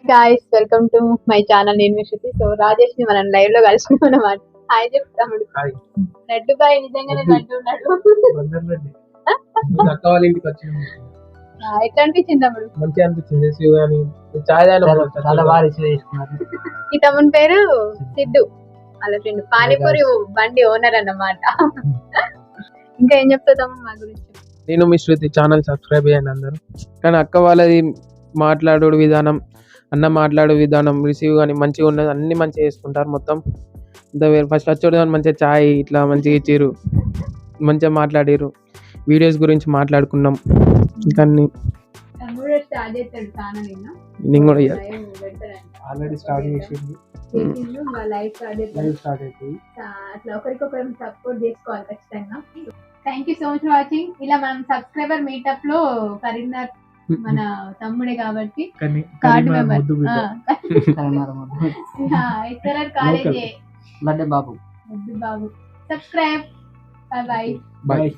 Guys welcome to my channel. నేను మీ శృతి. So Rajesh ని మనం లైవ్ లో కలిసినాం అన్నమాట. హాయ్ చెప్తాముడు. లడ్డు బాయ్ నిజంగానే లడ్డు ఉన్నాడు. అక్క వాళ్ళ ఇంటికి వచ్చింది. ఎట్లా అనిపించింది తమ్ముడు? మంచిగా అనిపించింది. శివ అని చాయ్ చాలా బాగా రిసీవ్ చేసుకున్నారు. ఈ తమ్ముని పేరు సిద్ధు, వాళ్ళ ఫ్రెండ్ పానీపూరి బండి ఓనర్ అన్నమాట. ఇంకా ఏం చెప్తావు తమ్ముడు మా గురించి? నేను మీ శృతి ఛానల్ సబ్స్క్రైబ్ అయ్యాను అందరూ. కానీ అక్క వాళ్ళది మాట్లాడు విధానం, అన్న మాట్లాడే విధానం, రిసీవ్ కానీ మంచిగా ఉన్నది. అన్ని మంచిగా చేసుకుంటారు మొత్తం. ఫస్ట్ వచ్చి మంచిగా చాయ్ ఇట్లా మంచిగా ఇచ్చిర్రు, మంచిగా మాట్లాడిర్రు, వీడియోస్ గురించి మాట్లాడుకున్నాం. ఇంకా నేను కూడా ఆల్రెడీ స్టార్ట్ చేసింది. అట్లా ఒకరికొకరు సపోర్ట్ చేసుకోవాలి ఖచ్చితంగా. Thank you so much for watching. ఇలా మనం సబ్స్క్రైబర్ మీటప్ లో కరీంనగర్ మన తమ్ముడే కాబట్టి కార్డు మెంబర్ కాలేజీ బాబు సబ్స్క్రైబ్. Bye bye.